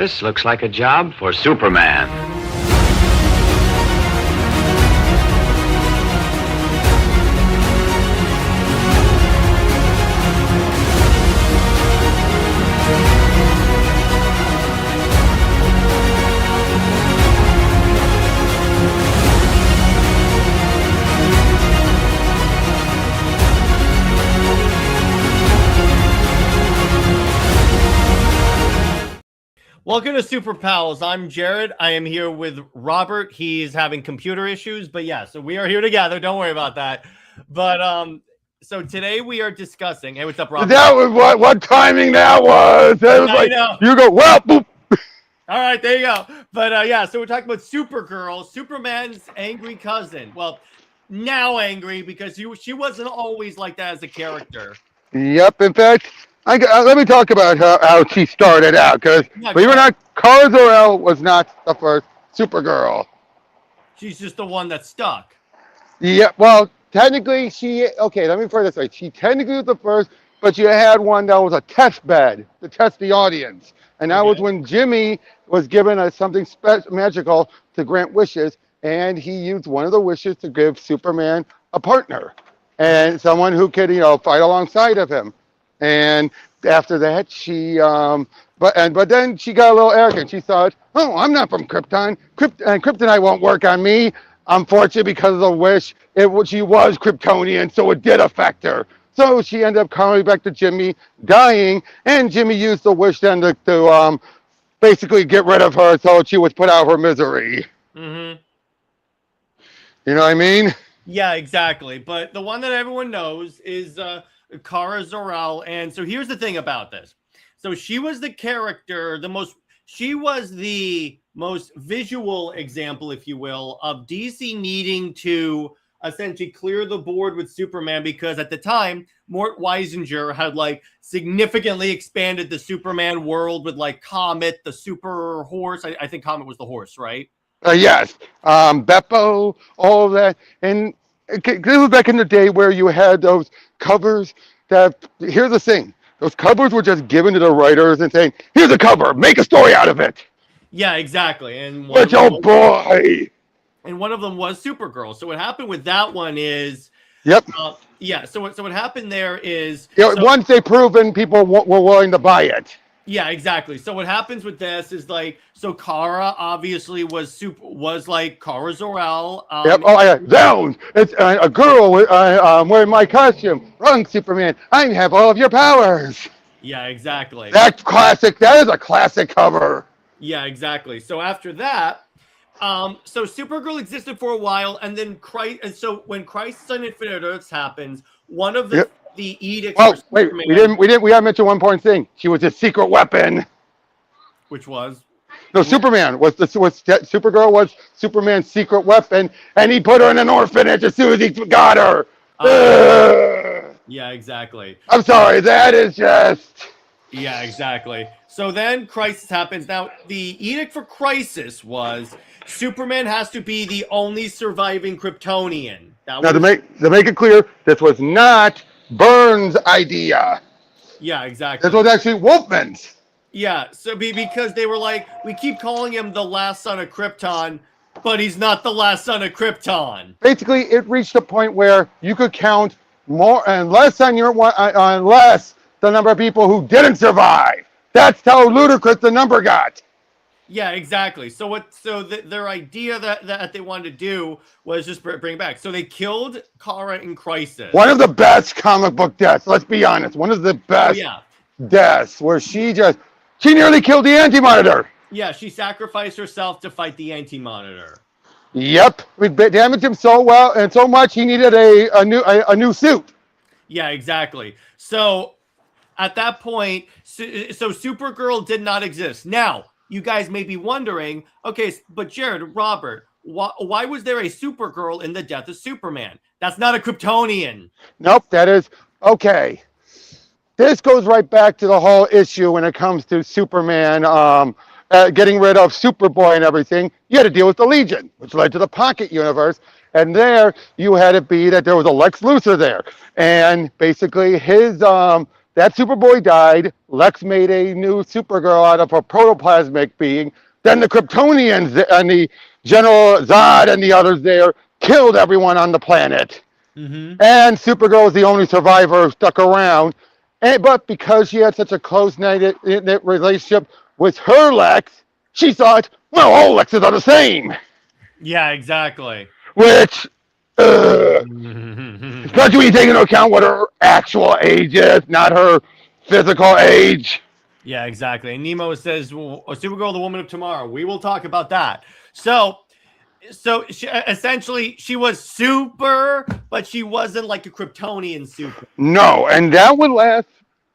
This looks like a job for Superman. Welcome to Super Pals. I'm Jared. I am here with Robert. He's having computer issues, but yeah, so we are here together. Don't worry about that. But so today we are discussing. Hey, what's up, Robert? That was what timing that was. That was like, you go, well, boop. All right, there you go. But yeah, so we're talking about Supergirl, Superman's angry cousin. Well, now angry because she wasn't always like that as a character. Yep. In fact, let me talk about how she started out, because believe it or not, Kara Zor-El was not the first Supergirl. She's just the one that stuck. Yeah, well, technically let me put it this way. She technically was the first, but you had one that was a test bed to test the audience. And that was when Jimmy was given something magical to grant wishes, and he used one of the wishes to give Superman a partner and someone who could, fight alongside of him. And after that, but then she got a little arrogant. She thought, "Oh, I'm not from Krypton. And Kryptonite won't work on me." Unfortunately, because of the wish, she was Kryptonian, so it did affect her. So she ended up coming back to Jimmy, dying, and Jimmy used the wish then to basically get rid of her, so she was put out of her misery. Mm-hmm. You know what I mean? Yeah, exactly. But the one that everyone knows is Kara Zor-El. And so here's the thing about this. So she was the character, she was the most visual example, if you will, of DC needing to essentially clear the board with Superman, because at the time, Mort Weisinger had significantly expanded the Superman world with Comet, the super horse. I think Comet was the horse, right? Yes. Beppo, all of that. And this was back in the day where you had those covers here's the thing. Those covers were just given to the writers and saying, here's a cover, make a story out of it. Yeah, exactly. And boy. And one of them was Supergirl. So what happened with that one is, yep. So what happened there is, once they proven people were willing to buy it. Yeah, exactly. So what happens with this is so Kara obviously was like Kara Zor-El. Yep. Oh yeah. Zounds! It's a girl wearing my costume. Wrong, Superman. I have all of your powers. Yeah, exactly. That's classic. That is a classic cover. Yeah, exactly. So after that, so Supergirl existed for a while, and then so when Crisis on Infinite Earths happens, one of the edicts. Oh, wait, we gotta mention one important thing. She was a secret weapon. Which was? No, Superman Supergirl was Superman's secret weapon, and he put her in an orphanage as soon as he got her. Yeah, exactly. I'm sorry, that is just. Yeah, exactly. So then Crisis happens. Now, the edict for Crisis was Superman has to be the only surviving Kryptonian. Now, to make it clear, this was not Byrne's idea. Yeah, exactly. This was actually Wolfman's. Yeah, so because they were we keep calling him the last son of Krypton, but he's not the last son of Krypton. Basically, it reached a point where you could count more and less on less the number of people who didn't survive. That's how ludicrous the number got. Yeah, exactly. So their idea that they wanted to do was just bring back. So they killed Kara in Crisis. One of the best comic book deaths. Let's be honest. One of the best deaths where she nearly killed the Anti-Monitor. Yeah, she sacrificed herself to fight the Anti-Monitor. Yep, we damaged him so well and so much he needed a new suit. Yeah, exactly. So at that point, so Supergirl did not exist. Now, you guys may be wondering, okay, but Jared, Robert, why was there a Supergirl in the death of Superman? That's not a Kryptonian. Nope, that is okay. This goes right back to the whole issue when it comes to Superman getting rid of Superboy and everything. You had to deal with the Legion, which led to the Pocket Universe. And there you had it be that there was a Lex Luthor there. And basically his That Superboy died. Lex made a new Supergirl out of a protoplasmic being. Then the Kryptonians and the General Zod and the others there killed everyone on the planet. Mm-hmm. And Supergirl was the only survivor who stuck around. But because she had such a close-knit relationship with her Lex, she thought, well, all Lexes are the same. Yeah, exactly. Which, especially when you take into account what her actual age is, not her physical age. Yeah, exactly. And Nemo says, well, Supergirl, the woman of tomorrow. We will talk about that. So she, essentially, she was super, but she wasn't like a Kryptonian super. No, and that would last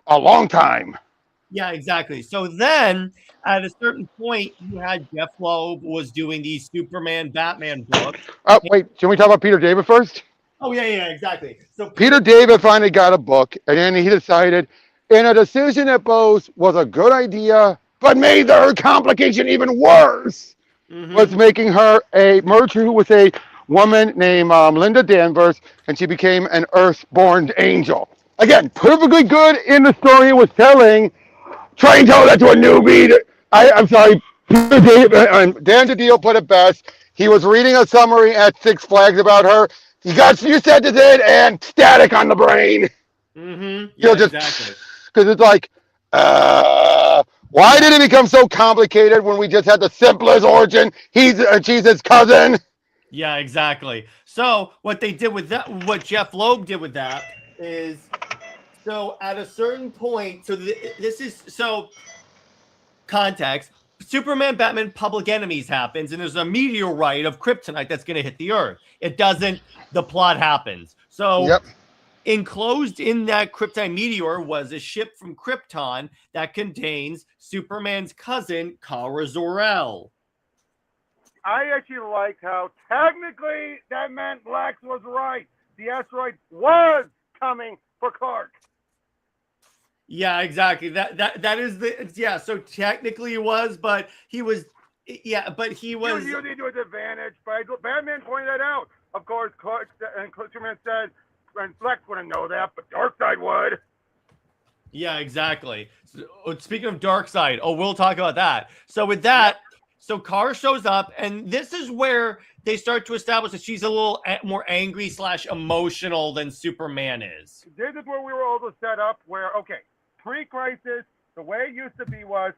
a long time. Yeah, exactly. So then, at a certain point, you had Jeff Loeb was doing these Superman, Batman books. Oh, wait, should we talk about Peter David first? Oh, yeah, exactly. So Peter David finally got a book, and then he decided, in a decision that both was a good idea, but made her complication even worse, was making her merge her with a woman named Linda Danvers, and she became an Earth-born angel. Again, perfectly good in the story it was telling. Try and tell that to a newbie. I'm sorry, Peter David, Dan DiDio put it best. He was reading a summary at Six Flags about her. You got a few sentences in and static on the brain. Yeah, exactly. Because it's like, why did it become so complicated when we just had the simplest origin? She's his cousin. Yeah, exactly. So what they did with that, what Jeff Loeb did with that is, so at a certain point, so this is, so context, Superman, Batman, Public Enemies happens, and there's a meteorite of kryptonite that's going to hit the Earth. It doesn't, the plot happens. So enclosed in that kryptonite meteor was a ship from Krypton that contains Superman's cousin, Kara Zor-El. I actually liked how technically that meant Black was right. The asteroid was coming for Clark. Yeah, exactly. That is the, yeah. So technically it was, but he was, yeah, but he was. You need to an advantage, but Batman pointed that out. Of course, Clark and Superman said, and Flex wouldn't know that, but Darkseid would. Yeah, exactly. So, speaking of Darkseid, we'll talk about that. So with that, so Kara shows up, and this is where they start to establish that she's a little more angry / emotional than Superman is. This is where we were also set up where, okay, pre-crisis, the way it used to be was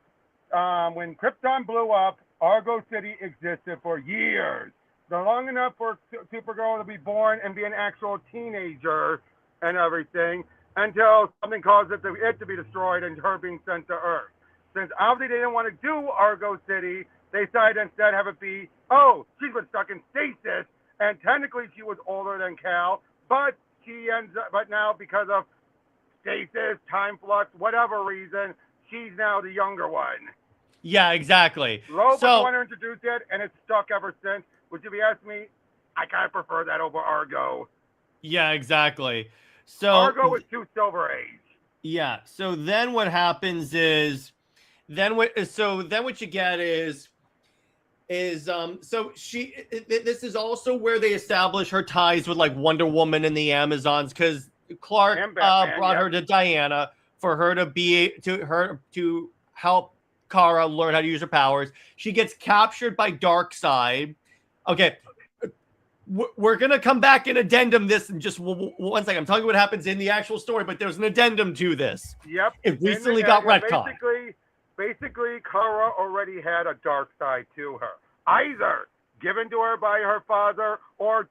when Krypton blew up, Argo City existed for years. So long enough for Supergirl to be born and be an actual teenager and everything until something caused it to be destroyed and her being sent to Earth. Since obviously they didn't want to do Argo City, they decided instead have it be, oh, she's been stuck in stasis, and technically she was older than Cal, but she ends up, but now because of stasis, time flux, whatever reason, she's now the younger one. Yeah, exactly. Loeb was the one who introduced it, and it's stuck ever since. Which, if you ask me, I kind of prefer that over Argo. Yeah, exactly. So Argo was too Silver Age. Yeah. So then what happens is, then what you get is so she. This is also where they establish her ties with like Wonder Woman and the Amazons, because Clark brought her to Diana for her to help Kara learn how to use her powers. She gets captured by Darkseid. Okay, we're gonna come back and addendum this in just 1 second. I'm telling you what happens in the actual story, but there's an addendum to this. Yep, it recently got retconned. Basically, Kara already had a dark side to her, either given to her by her father or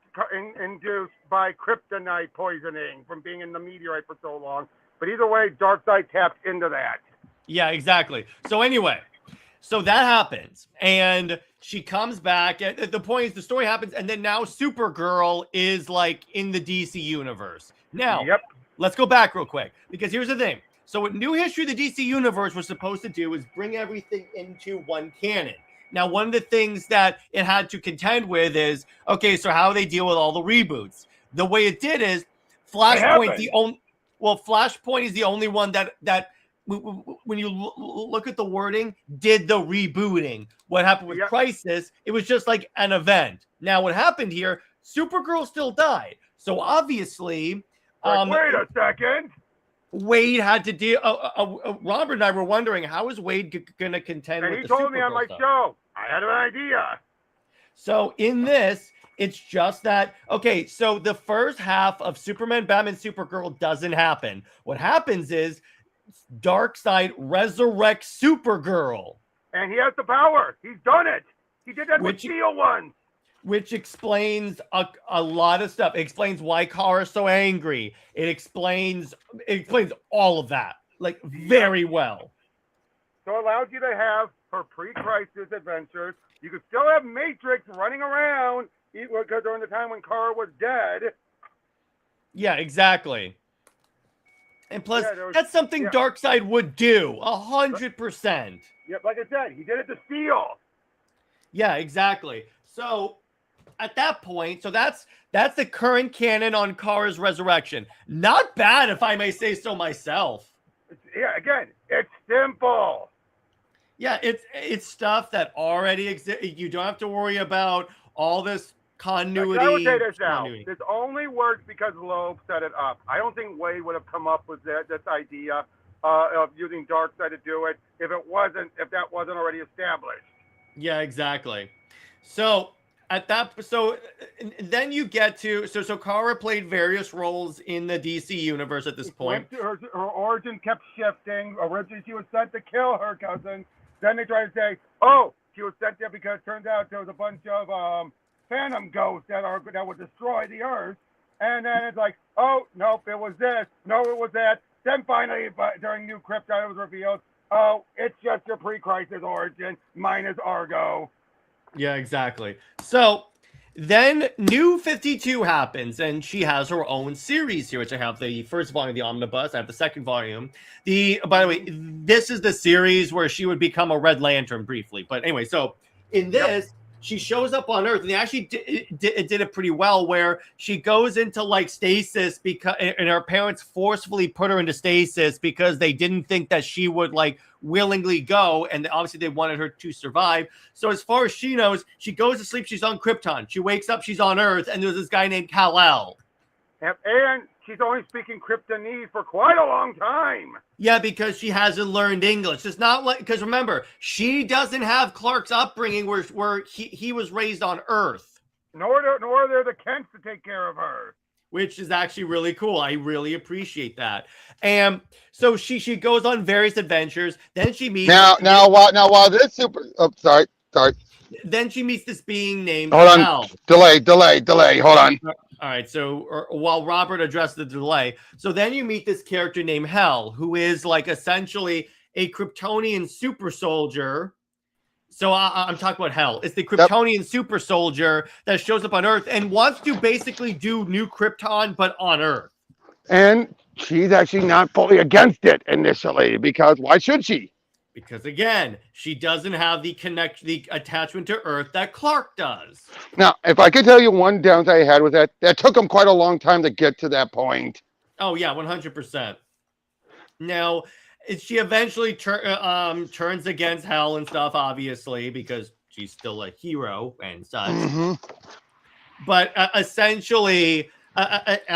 induced by kryptonite poisoning from being in the meteorite for so long. But either way, Darkseid tapped into that. Yeah, exactly. So anyway, so that happens, and she comes back. The point is, the story happens, and then now Supergirl is like in the DC universe. Now, let's go back real quick, because here's the thing. So what New History of the DC universe was supposed to do is bring everything into one canon. Now, one of the things that it had to contend with is, okay, so how do they deal with all the reboots? The way it did is Flashpoint. Flashpoint is the only one that when you look at the wording, did the rebooting. What happened with Crisis, it was just like an event. Now, what happened here, Supergirl still died. So obviously... wait a second. Wade had to deal. Robert and I were wondering, how is Wade going to contend And with he the told me on Supergirl my stuff? show, I had an idea. So in this, it's just that, okay, so the first half of Superman, Batman, Supergirl doesn't happen. What happens is Darkseid resurrects Supergirl. And he has the power. He's done it. He did that with Which- Steel once. Which explains a lot of stuff. It explains why Kara's so angry. It explains all of that, like, very well. So it allows you to have her pre-crisis adventures. You could still have Matrix running around because during the time when Kara was dead. Yeah, exactly. And plus, Yeah, that's something Darkseid would do, 100%. Yep, like I said, he did it to Steel. Yeah, exactly. So at that point, so that's the current canon on Kara's resurrection. Not bad, if I may say so myself. Again, it's simple. Yeah, it's stuff that already exists. You don't have to worry about all this continuity. I would say this now. This only works because Loeb set it up. I don't think Wade would have come up with this idea of using Darkseid to do it if that wasn't already established. Yeah, exactly. So then you get to so Kara played various roles in the DC universe at this point. Her origin kept shifting. Originally, she was sent to kill her cousin. Then they tried to say, "Oh, she was sent there because it turns out there was a bunch of phantom ghosts that would destroy the Earth." And then it's like, "Oh, nope, it was this. No, it was that." Then finally, during New Krypton, it was revealed, "Oh, it's just your pre-crisis origin minus Argo." Yeah, exactly. So then New 52 happens, and she has her own series here, which I have the first volume of the Omnibus. I have the second volume. By the way, this is the series where she would become a Red Lantern briefly. But anyway, so in this, she shows up on Earth, and they actually did it pretty well, where she goes into like stasis and her parents forcefully put her into stasis because they didn't think that she would like willingly go, and obviously they wanted her to survive. So as far as she knows, she goes to sleep, she's on Krypton. She wakes up, she's on Earth, and there's this guy named Kal-El. And she's only speaking Kryptonese for quite a long time. Yeah, because she hasn't learned English. It's not like, because remember, she doesn't have Clark's upbringing where he was raised on Earth. Nor are there the Kents to take care of her. Which is actually really cool. I really appreciate that. And so she goes on various adventures. Then she meets while this sorry. Then she meets this being named Hold on. Hal. Delay. Hold on. All right. So while Robert addressed the delay, so then you meet this character named Hal, who is like essentially a Kryptonian super soldier. So I'm talking about Hal. It's the Kryptonian super soldier that shows up on Earth and wants to basically do New Krypton, but on Earth. And she's actually not fully against it initially, because why should she? Because again, she doesn't have the attachment to Earth that Clark does. Now, if I could tell you one downside I had with that took them quite a long time to get to that point. Oh yeah, 100%. Now, she eventually turns against Hal and stuff, obviously, because she's still a hero and such. Mm-hmm. But essentially, what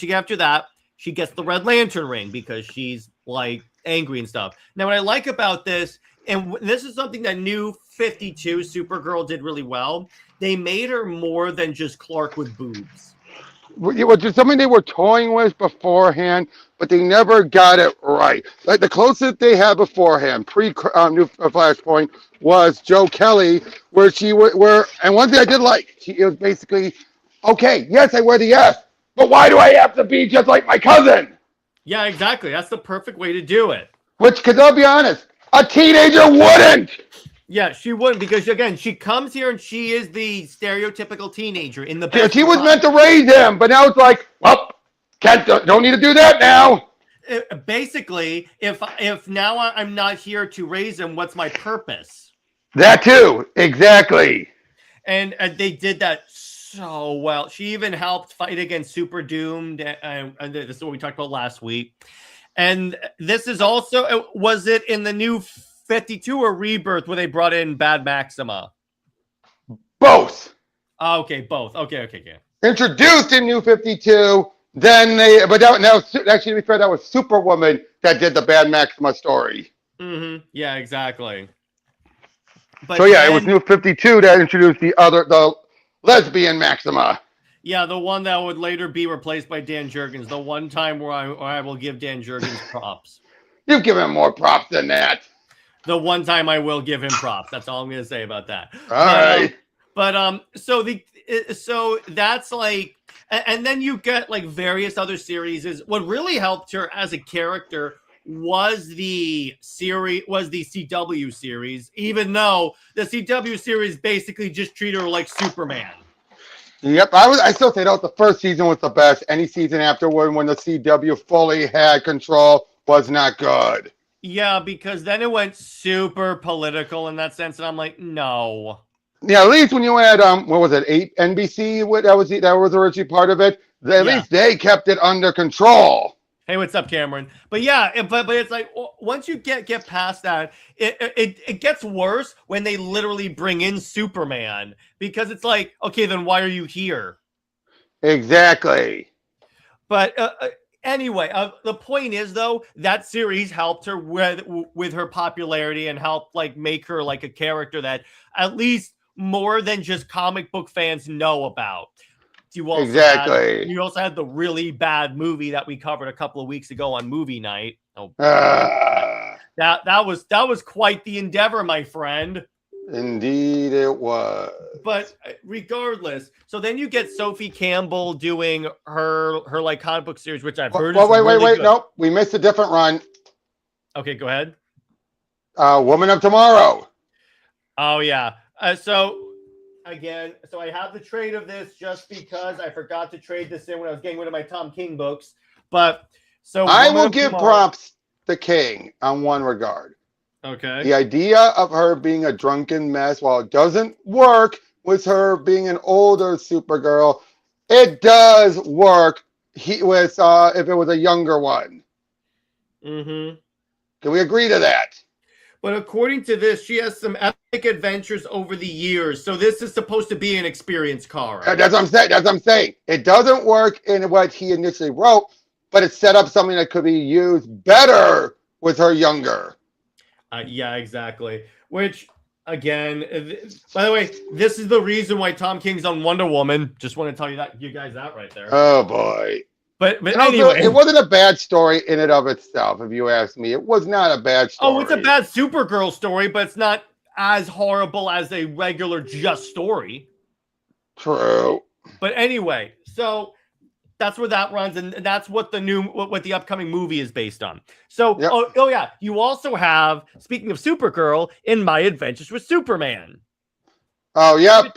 you get after that, she gets the Red Lantern ring because she's like angry and stuff. Now, what I like about this, and this is something that New 52 Supergirl did really well, they made her more than just Clark with boobs. Which is something they were toying with beforehand, but they never got it right. Like the closest they had beforehand, pre New Flashpoint, was Joe Kelly, where and one thing I did like, it was basically, okay, yes, I wear the S, but why do I have to be just like my cousin? Yeah, exactly. That's the perfect way to do it. Which, because I'll be honest, a teenager wouldn't. Yeah, she wouldn't, because again, she comes here and she is the stereotypical teenager in the. She was meant to raise him, but now it's like, well, don't need to do that now. Basically, if now I'm not here to raise him, what's my purpose? That too, exactly. And they did that so well. She even helped fight against Super Doomed, and this is what we talked about last week. And this is also, was it in the New 52 or Rebirth where they brought in Bad Maxima? Both. Okay, both. Okay. Introduced in New 52, Then they, but that, now, actually, to be fair, that was Superwoman that did the bad Maxima story. Yeah, exactly. But So yeah, it was New 52 that introduced the lesbian Maxima. Yeah, the one that would later be replaced by Dan Jurgens. The one time where I will give Dan Jurgens props. You've given him more props than that. The one time I will give him props. That's all I'm going to say about that. All right. So that's like, and then you get like various other series. Is what really helped her as a character was the CW series, even though the CW series basically just treated her like Superman. Yep, I still say that the first season was the best. Any season afterward, when the CW fully had control, was not good. Yeah, because then it went super political in that sense, and I'm like, no. Yeah, at least when you had what was it, 8 NBC? That was originally part of it. At least they kept it under control. Hey, what's up, Cameron? But yeah, but it's like once you get past that, it gets worse when they literally bring in Superman, because it's like, okay, then why are you here? Exactly. But anyway, the point is though, that series helped her with her popularity and helped like make her like a character that at least more than just comic book fans know about. You also had the really bad movie that we covered a couple of weeks ago on movie night. That was quite the endeavor, my friend. Indeed it was. But regardless, so then you get Sophie Campbell doing her like comic book series, which I've heard. Wait, nope, we missed a different run. Okay, go ahead. Woman of Tomorrow. Oh yeah. Again, so I have the trade of this just because I forgot to trade this in when I was getting rid of my Tom King books. But so I will give props to King on one regard. Okay. The idea of her being a drunken mess, while it doesn't work with her being an older Supergirl, it does work if it was a younger one. Mm-hmm. Can we agree to that? But according to this, she has some epic adventures over the years. So this is supposed to be an experienced Kara. That's what I'm saying. It doesn't work in what he initially wrote, but it set up something that could be used better with her younger. Yeah, exactly. Which, again, by the way, this is the reason why Tom King's on Wonder Woman. Just want to tell you guys that right there. Oh, boy. But anyway, it wasn't a bad story in and of itself, if you ask me. It was not a bad story. Oh, it's a bad Supergirl story, but it's not as horrible as a regular just story. True. But anyway, so that's where that runs, and that's what the upcoming movie is based on. So, yep. Oh yeah, you also have, speaking of Supergirl, in My Adventures with Superman. Oh, yep.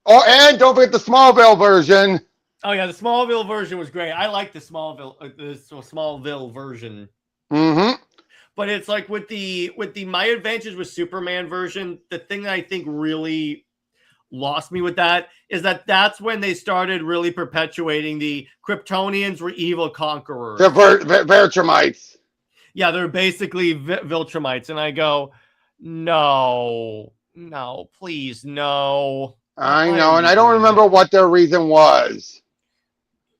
Oh, and don't forget the Smallville version. Oh yeah, the Smallville version was great. I like the Smallville version. Mm-hmm. But it's like with the My Adventures with Superman version, the thing that I think really lost me with that is that's when they started really perpetuating the Kryptonians were evil conquerors. They're Viltrumites. Yeah, they're basically Viltrumites, and I go, no, please, no. I know, and I don't remember what their reason was.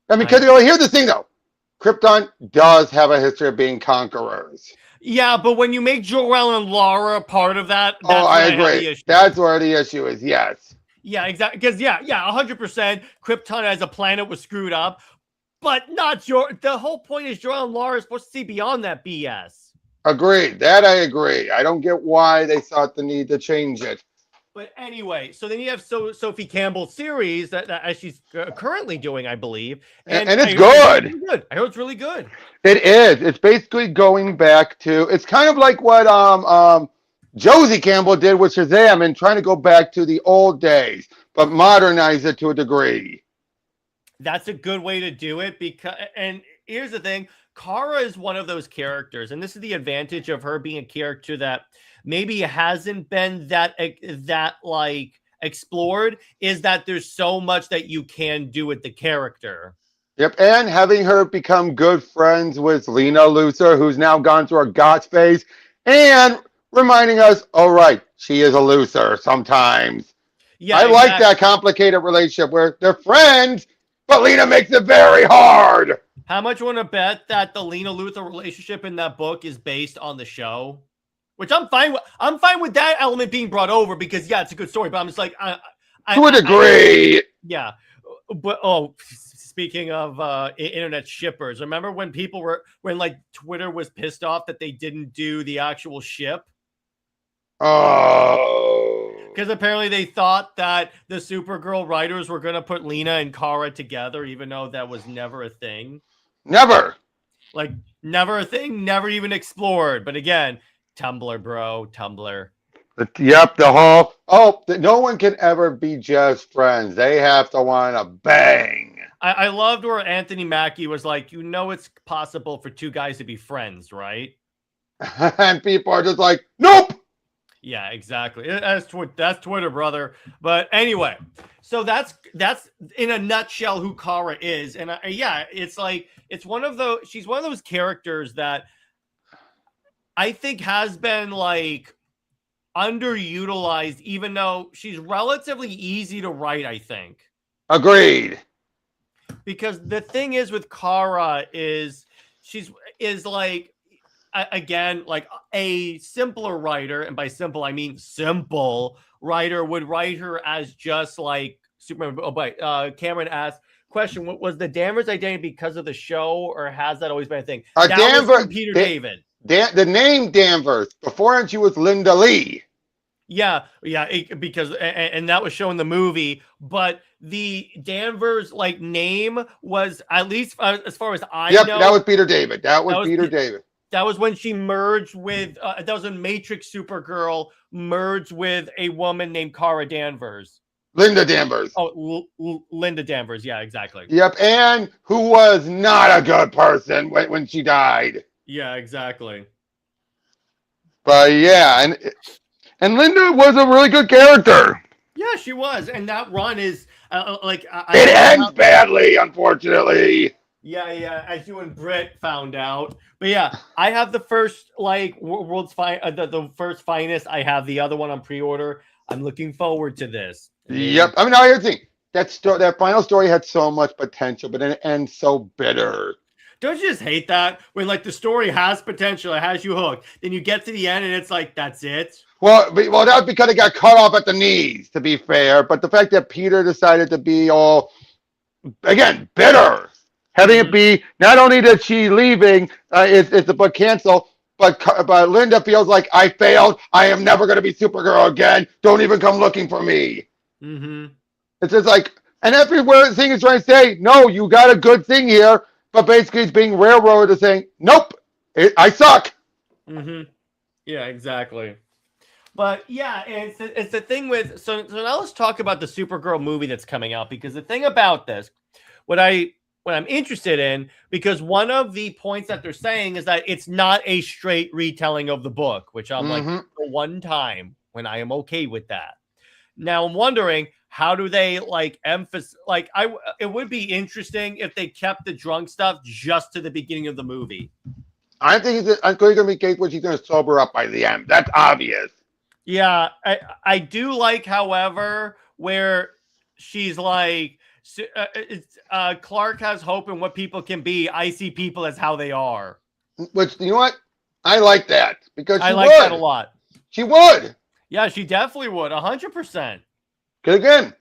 I mean, because here's the thing, though. Krypton does have a history of being conquerors. Yeah, but when you make Jor-El and Lara part of that, that's I agree. That's where the issue is, yes. Yeah, exactly. Because, 100%, Krypton as a planet was screwed up, but not the whole point is Jor-El and Lara are supposed to see beyond that BS. Agreed. That I agree. I don't get why they thought the need to change it. But anyway, so then you have Sophie Campbell's series that she's currently doing, I believe. And it's good. I heard it's really good. It is. It's basically going back to, it's kind of like what Josie Campbell did with Shazam and trying to go back to the old days, but modernize it to a degree. That's a good way to do it and here's the thing, Kara is one of those characters, and this is the advantage of her being a character that maybe hasn't been that like explored, is that there's so much that you can do with the character. Yep, and having her become good friends with Lena Luthor, who's now gone through a goth phase, and reminding us, right, she is a Luthor sometimes. Yeah, I like that complicated relationship where they're friends, but Lena makes it very hard. How much want to bet that the Lena Luthor relationship in that book is based on the show? Which I'm fine with. I'm fine with that element being brought over because yeah, it's a good story. But I'm just like, To a degree. Yeah, but speaking of internet shippers, remember when like Twitter was pissed off that they didn't do the actual ship? Oh. Because apparently they thought that the Supergirl writers were going to put Lena and Kara together, even though that was never a thing. Never. Like, never a thing, never even explored. But again, Tumblr, bro, Tumblr. Yep, no one can ever be just friends. They have to want to bang. I loved where Anthony Mackie was like, it's possible for two guys to be friends, right? And people are just like, nope. Yeah, exactly. That's Twitter, brother. But anyway, so that's in a nutshell who Kara is, and it's like she's one of those characters that I think has been like underutilized, even though she's relatively easy to write. I think. Agreed. Because the thing is with Kara is like. Again, like a simpler writer, and by simple I mean simple writer would write her as just like Superman. Oh, but Cameron asked, question: what was the Danvers identity because of the show, or has that always been a thing? That was from Peter David. The name Danvers. Beforehand, she was Linda Lee. Yeah, because and that was shown in the movie, but the Danvers like name was at least as far as I know. That was Peter David. That was Peter David. That was when she merged with, that was when Matrix Supergirl merged with a woman named Kara Danvers. Linda Danvers. Oh, Linda Danvers. Yeah, exactly. Yep, and who was not a good person when she died. Yeah, exactly. But yeah, and Linda was a really good character. Yeah, she was. And that run is, it ends badly, unfortunately. Yeah, as you and Britt found out. But yeah, I have the first world's the first finest. I have the other one on pre-order. I'm looking forward to this. Yep. I mean, now here's the thing. That final story had so much potential, but then it ends so bitter. Don't you just hate that when like the story has potential, it has you hooked, then you get to the end and it's like that's it? Well, that was because it got cut off at the knees. To be fair, but the fact that Peter decided to be all again bitter. Having it be not only that she leaving, it's the book cancel, but Linda feels like I failed. I am never going to be Supergirl again. Don't even come looking for me. Mm-hmm. It's just like, and everywhere thing is trying to say, no, you got a good thing here, but basically it's being railroaded to saying, nope, I suck. Mm-hmm. Yeah, exactly. But yeah, it's the thing with so now let's talk about the Supergirl movie that's coming out, because the thing about this, what I'm interested in, because one of the points that they're saying is that it's not a straight retelling of the book, which I'm like, the one time when I am okay with that. Now I'm wondering, how do they like emphasize? Like, it would be interesting if they kept the drunk stuff just to the beginning of the movie. I think it's going to be a case where she's going to sober up by the end. That's obvious. Yeah, I do like, however, where she's like, Clark has hope in what people can be. I see people as how they are. Which, you know what? I like that because I like that a lot. She would. Yeah, she definitely would. 100%. Because again,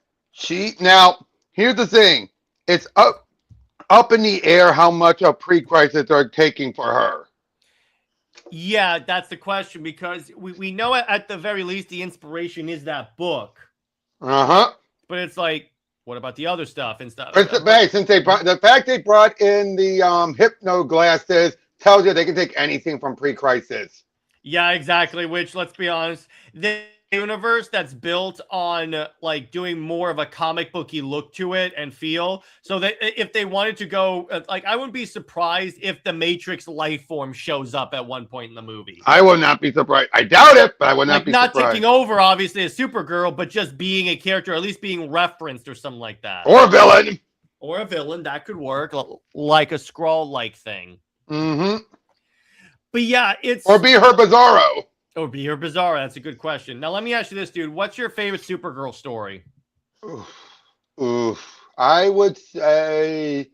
now here's the thing. It's up in the air how much of pre-crisis they're taking for her. Yeah, that's the question, because we know at the very least the inspiration is that book. Uh-huh. But it's like, what about the other stuff and stuff? It's the fact they brought in the hypno glasses tells you they can take anything from pre-crisis. Yeah, exactly. Which, let's be honest, the universe that's built on like doing more of a comic booky look to it and feel. So that if they wanted to go, like, I wouldn't be surprised if the Matrix life form shows up at one point in the movie. I would not be surprised. I doubt it, but I would not be surprised. Not taking over, obviously, as Supergirl, but just being a character, or at least being referenced or something like that. Or a villain. Or a villain, that could work, like a Skrull-like thing. Mm-hmm. But yeah, it's... Or be her Bizarro. Or be her Bizarro. That's a good question. Now, let me ask you this, dude. What's your favorite Supergirl story? Oof. I would say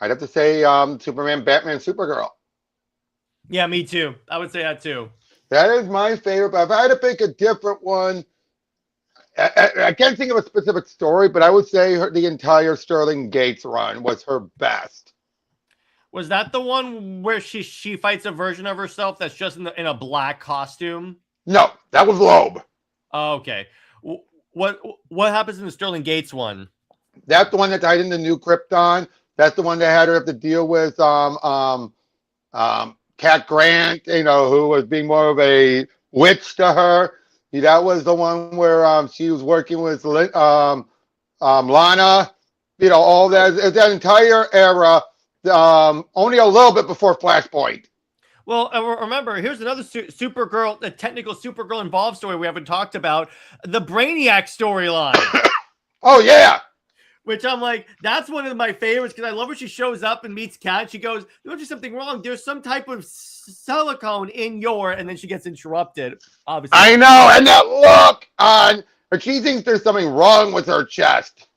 I'd have to say Superman, Batman, Supergirl. Yeah, me too. I would say that too. That is my favorite. But if I had to pick a different one, I can't think of a specific story, but I would say the entire Sterling Gates run was her best. Was that the one where she fights a version of herself that's just in a black costume? No, that was Loeb. Oh, okay. What happens in the Sterling Gates one? That's the one that tied into New Krypton. That's the one that had her have to deal with Cat Grant, who was being more of a witch to her. That was the one where she was working with Lana. All that entire era. Only a little bit before Flashpoint. Well, remember, here's another Supergirl, the technical Supergirl involved story we haven't talked about, the Brainiac storyline. Oh, yeah. Which I'm like, that's one of my favorites because I love when she shows up and meets Kat. She goes, "There's just something wrong. There's some type of silicone in your," and then she gets interrupted. Obviously, I know, and that look on her, she thinks there's something wrong with her chest.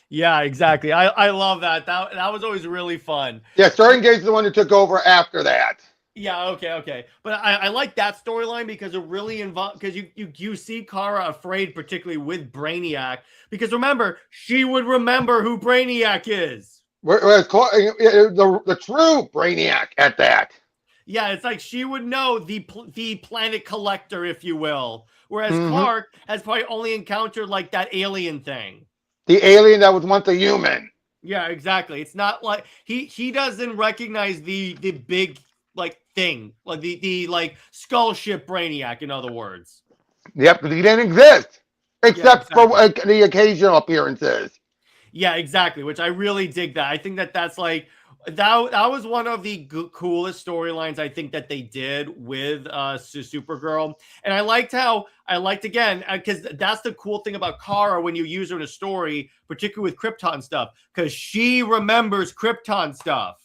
Yeah, exactly. I love that. That was always really fun. Yeah, Sterling Gates is the one who took over after that. Yeah, okay. But I like that storyline because it really involves, because you see Kara afraid, particularly with Brainiac, because remember, she would remember who Brainiac is. The true Brainiac at that. Yeah, it's like she would know the planet collector, if you will, whereas Clark has probably only encountered like that alien thing. The alien that was once a human. Yeah, exactly. It's not like he doesn't recognize the big like thing, like the like skull ship Brainiac, in other words. Yep, because he didn't exist except exactly. for the occasional appearances. Yeah, exactly. Which I really dig that. I think that's like that was one of the coolest storylines I think that they did with Supergirl, and I liked again because that's the cool thing about Kara when you use her in a story, particularly with Krypton stuff, because she remembers Krypton stuff.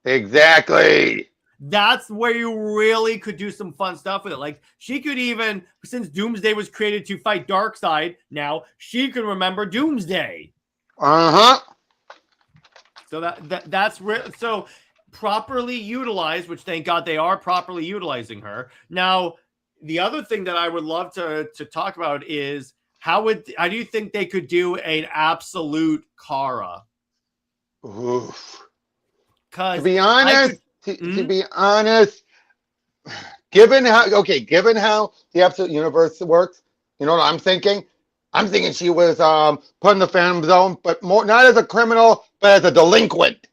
Exactly. That's where you really could do some fun stuff with it. Like she could even, since Doomsday was created to fight Darkseid, now she can remember Doomsday. So that's so properly utilized, which thank God they are properly utilizing her. Now, the other thing that I would love to talk about is how do you think they could do an absolute Kara? Oof. To be honest, to be honest, given how the absolute universe works, you know what I'm thinking? I'm thinking she was put in the Phantom Zone, but more not as a criminal, but as a delinquent.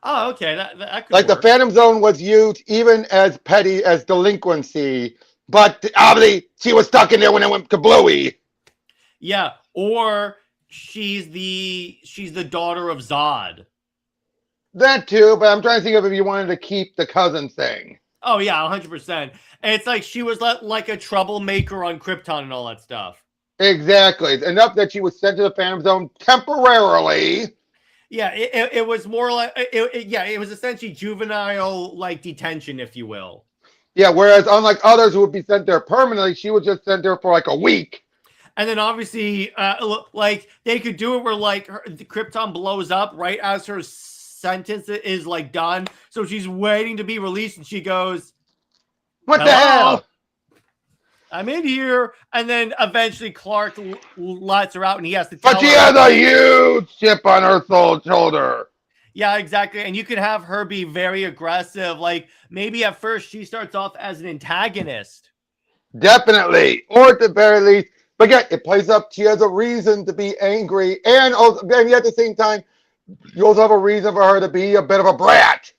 Oh, okay. That could like work. The Phantom Zone was used even as petty as delinquency, but obviously she was stuck in there when it went kablooey. Yeah, or she's the daughter of Zod. That too, but I'm trying to think of if you wanted to keep the cousin thing. Oh yeah, 100%. And it's like she was like a troublemaker on Krypton and all that stuff. Exactly. Enough that she was sent to the Phantom Zone temporarily. Yeah, it was more like it was essentially juvenile like detention, if you will. Yeah, whereas unlike others who would be sent there permanently, she was just sent there for like a week. And then obviously, like they could do it where like the Krypton blows up right as her sentence is like done, so she's waiting to be released, and she goes, "What the hell? I'm in here," and then eventually Clark lets her out, and he has to tell her. But she has a huge chip on her shoulder. Yeah, exactly. And you could have her be very aggressive. Like maybe at first she starts off as an antagonist. Definitely, or at the very least, but again, it plays up. She has a reason to be angry, and at the same time, you also have a reason for her to be a bit of a brat.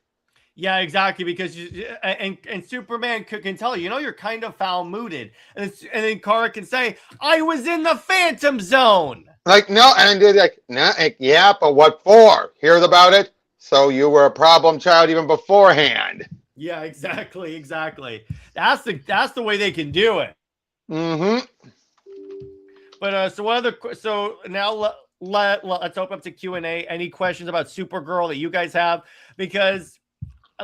Yeah, exactly, because and Superman can tell you're kind of foul-mooded, and then Kara can say, "I was in the Phantom Zone." Like no, and they're like, "No, yeah, but what for? Hears about it, so you were a problem child even beforehand." Yeah, exactly. That's the way they can do it. But so now let's open up to Q&A. Any questions about Supergirl that you guys have? Because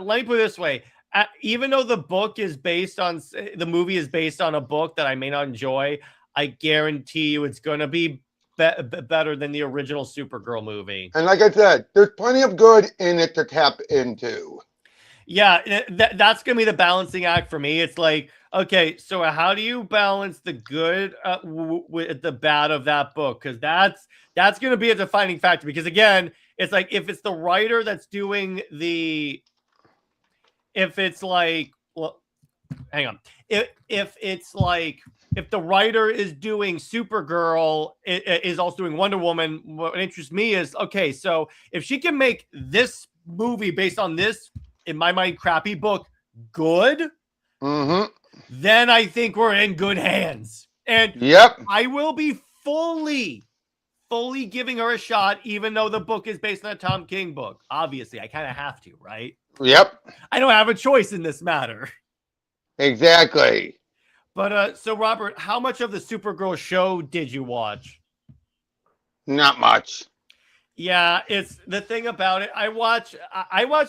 let me put it this way. Even though the movie is based on a book that I may not enjoy, I guarantee you it's going to be better than the original Supergirl movie. And like I said, there's plenty of good in it to tap into. Yeah, that's gonna be the balancing act for me. It's like, okay, so how do you balance the good with the bad of that book? Because that's gonna be a defining factor. Because again, it's like if it's the writer that's doing if it's like, well, hang on, if it's like if the writer is doing Supergirl, is also doing Wonder Woman. What interests me is, okay, so if she can make this movie based on this, in my mind, crappy book good, then I think we're in good hands. And I will be fully giving her a shot, even though the book is based on a Tom King book. Obviously, I kind of have to, right? Yep. I don't have a choice in this matter. Exactly. But so Robert, how much of the Supergirl show did you watch? Not much. Yeah, it's the thing about it. I watch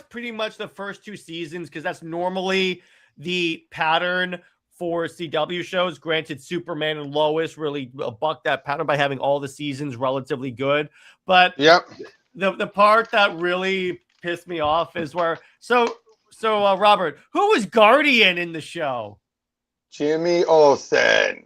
pretty much the first 2 seasons because that's normally the pattern for CW shows. Granted, Superman and Lois really bucked that pattern by having all the seasons relatively good. But the part that really pissed me off is where Robert, who was Guardian in the show? Jimmy Olsen.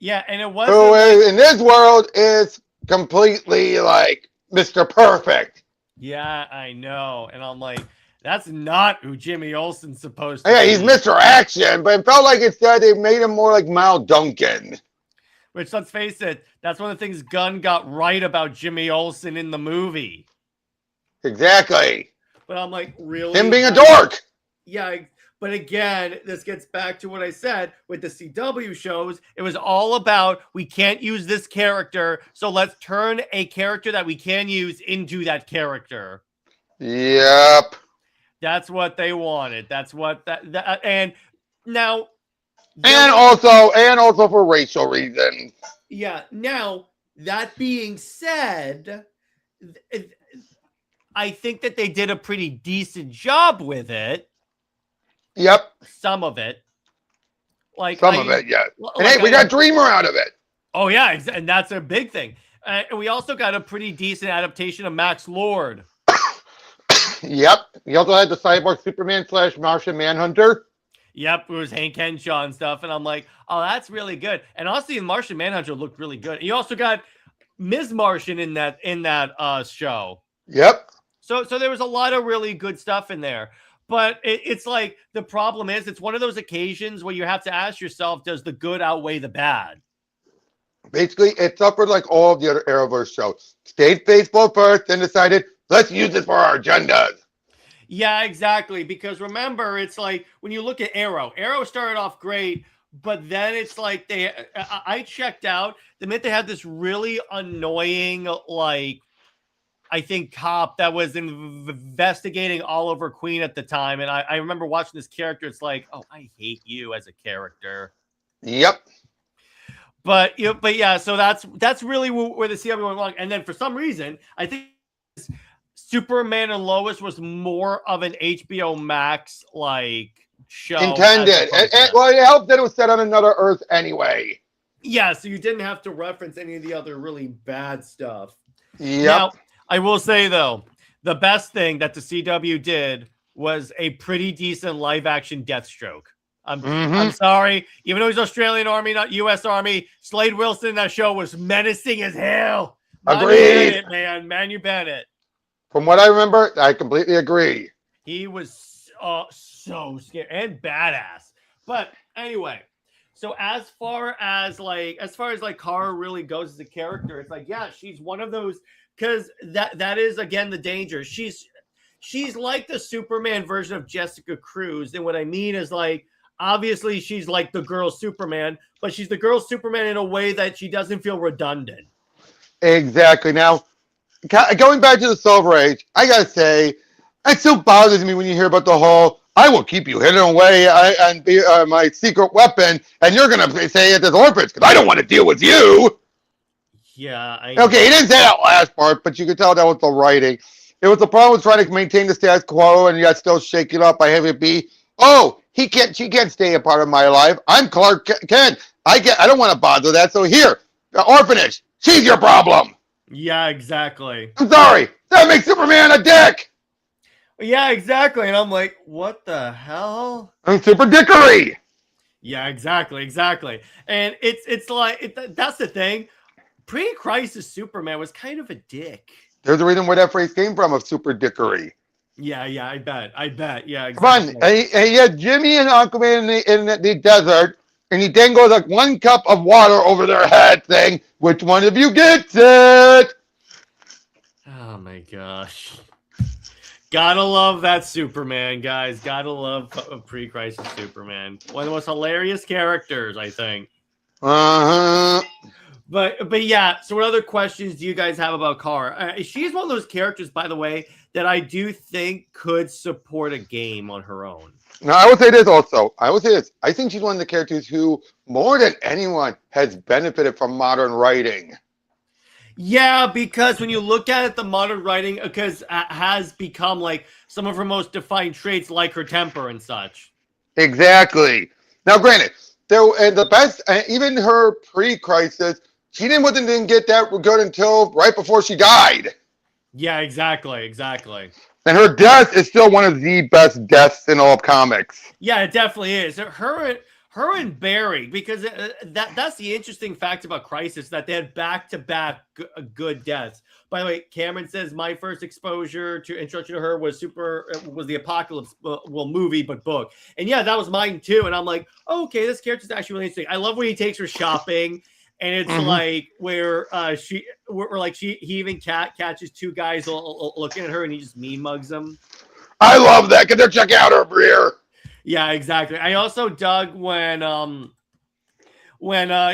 Yeah, and it was who is in this world is completely like Mr. Perfect. Yeah, I know. And I'm like, that's not who Jimmy Olsen's supposed to be. Yeah, he's Mr. Action, but it felt like instead they made him more like Mal Duncan. Which, let's face it, that's one of the things Gunn got right about Jimmy Olsen in the movie. Exactly. But I'm like, really? Him being a dork. Yeah, but again, this gets back to what I said with the CW shows. It was all about, we can't use this character, so let's turn a character that we can use into that character. Yep. That's what they wanted. That's what that and now. And also for racial reasons. Yeah. Now, that being said, I think that they did a pretty decent job with it. Yep. Some of it. Like some of it, yeah. Like and hey, we got Dreamer out of it. Oh, yeah. And that's a big thing. And we also got a pretty decent adaptation of Max Lord. Yep. We also had the Cyborg Superman / Martian Manhunter. Yep, it was Hank Henshaw and stuff. And I'm like, oh, that's really good. And honestly, the Martian Manhunter looked really good. You also got Ms. Martian in that show. Yep. So there was a lot of really good stuff in there. But it's like, the problem is, it's one of those occasions where you have to ask yourself, does the good outweigh the bad? Basically, it suffered like all of the other Arrowverse shows. Stayed faithful first, then decided, let's use it for our agendas. Yeah, exactly. Because remember, it's like, when you look at Arrow started off great, but then it's like I checked out the minute they had this really annoying, like, I think cop that was investigating Oliver Queen at the time. And I remember watching this character. It's like, oh, I hate you as a character. Yep. But yeah, so that's really where the CW went wrong. And then for some reason, I think Superman and Lois was more of an HBO Max like show. Intended. Well, it helped that it was set on another Earth anyway. Yeah, so you didn't have to reference any of the other really bad stuff. Yep. Now, I will say, though, the best thing that the CW did was a pretty decent live-action Deathstroke. I'm sorry. Even though he's Australian Army, not U.S. Army, Slade Wilson in that show was menacing as hell. Agreed. Manu Bennett. From what I remember, I completely agree. He was so scary and badass. But anyway, so as far as Kara really goes as a character, it's like, yeah, she's one of those. Because that is, again, the danger. She's like the Superman version of Jessica Cruz. And what I mean is, like, obviously she's like the girl Superman, but she's the girl Superman in a way that she doesn't feel redundant. Exactly. Now, going back to the Silver Age, I got to say, it still bothers me when you hear about the whole, I will keep you hidden away and be my secret weapon, and you're going to say at this orphanage, because I don't want to deal with you. Yeah. Okay, he didn't say that last part, but you could tell that was the writing. It was the problem with trying to maintain the status quo and yet still shake it up by having it be, oh, she can't stay a part of my life. I'm Clark Kent. I don't want to bother that. So here, the orphanage, She's your problem. Yeah, exactly. I'm sorry. That makes Superman a dick. Yeah, exactly. And I'm like, what the hell? I'm super dickery. Yeah, exactly. And it's like that's the thing. Pre-crisis Superman was kind of a dick. There's a reason where that phrase came from, of super dickery. Yeah, I bet. Yeah, exactly. Come on. And he had Jimmy and Aquaman in the desert, and he then goes like 1 cup of water over their head saying, which one of you gets it? Oh my gosh. Gotta love that Superman, guys. Gotta love pre-crisis Superman. One of the most hilarious characters, I think. Uh-huh. But yeah, so what other questions do you guys have about Kara? She's one of those characters, by the way, that I do think could support a game on her own. Now, I will say this also. I think she's one of the characters who, more than anyone, has benefited from modern writing. Yeah, because when you look at it, the modern writing has become like some of her most defined traits, like her temper and such. Exactly. Now, granted, the best, even her pre-crisis, she didn't get that good until right before she died. Yeah, exactly. And her death is still one of the best deaths in all of comics. Yeah, it definitely is. Her and Barry, because that's the interesting fact about Crisis, that they had back-to-back good deaths. By the way, Cameron says my first introduction to her was the Apocalypse movie, but book. And yeah, that was mine too. And I'm like, oh, okay, this character's actually really interesting. I love when he takes her shopping, and it's like where he even catches 2 guys looking at her, and he just mean mugs them. I love that because they're checking out her rear. Yeah, exactly. I also dug when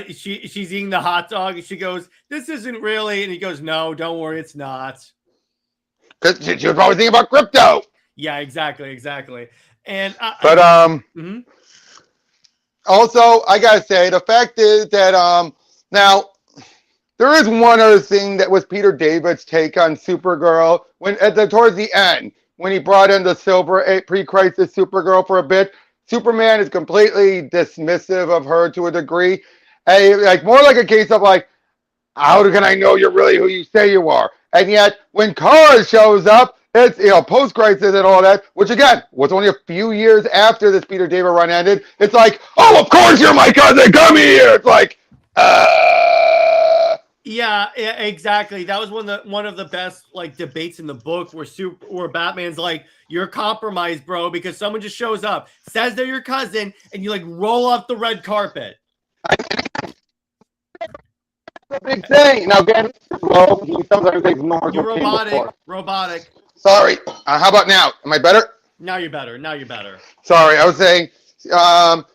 she's eating the hot dog and she goes, "This isn't really," and he goes, "No, don't worry, it's not." Because she was probably thinking about crypto. Yeah, exactly. And also, I gotta say, the fact is that now there is one other thing that was Peter David's take on Supergirl towards the end. When he brought in the silver pre-crisis Supergirl for a bit, Superman is completely dismissive of her to a degree. More like a case of like, how can I know you're really who you say you are? And yet, when Kara shows up, it's post-crisis and all that, which again was only a few years after this Peter David run ended. It's like, oh, of course you're my cousin. Come here. It's like, Yeah, exactly. That was one of the best like debates in the book where Batman's like, "You're compromised, bro," because someone just shows up, says they're your cousin, and you like roll off the red carpet. The big thing. Now again, he sometimes ignores. You're robotic. Sorry. How about now? Am I better? Now you're better. Sorry, I was saying,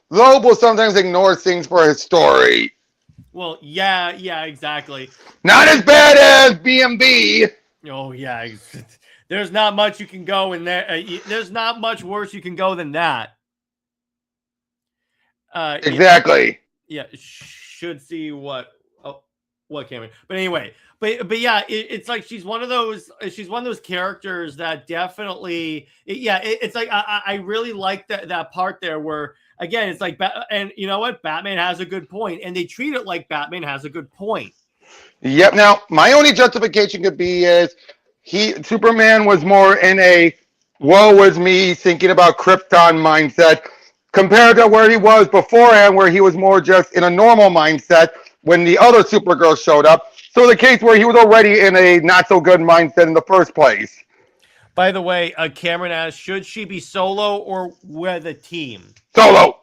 Loeb will sometimes ignore things for his story. Well, yeah, exactly. Not as bad as BMB. Oh, yeah. There's not much you can go in there. There's not much worse you can go than that. Exactly. Yeah, should see what Cameron. But anyway, but yeah, it's like she's one of those characters that definitely, it's like I really like that part there where, again, it's like, and you know what? Batman has a good point, and they treat it like Batman has a good point. Yep. Now, my only justification could be is Superman was more in a woe is me, thinking about Krypton mindset compared to where he was beforehand, where he was more just in a normal mindset when the other Supergirl showed up. So the case where he was already in a not so good mindset in the first place. By the way, Cameron asked, should she be solo or with a team? Solo.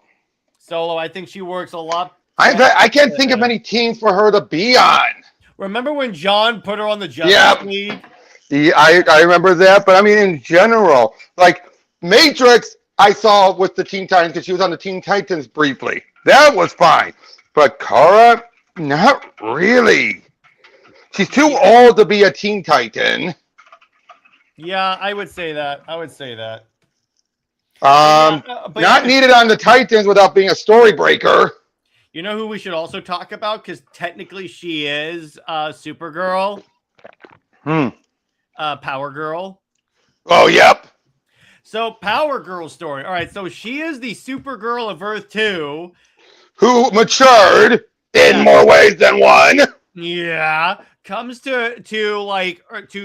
I think she works a lot. I can't think of any teams for her to be on. Remember when John put her on the Justice League? Yeah, I remember that. But I mean, in general, like Matrix, I saw with the Teen Titans because she was on the Teen Titans briefly. That was fine. But Kara, not really. She's too old to be a Teen Titan. Yeah, I would say that. Not needed on the Titans without being a story breaker. You know who we should also talk about? Because technically she is Supergirl. Power Girl. Oh, yep. So Power Girl story. All right, so she is the Supergirl of Earth 2. Who matured in more ways than one. Yeah, comes to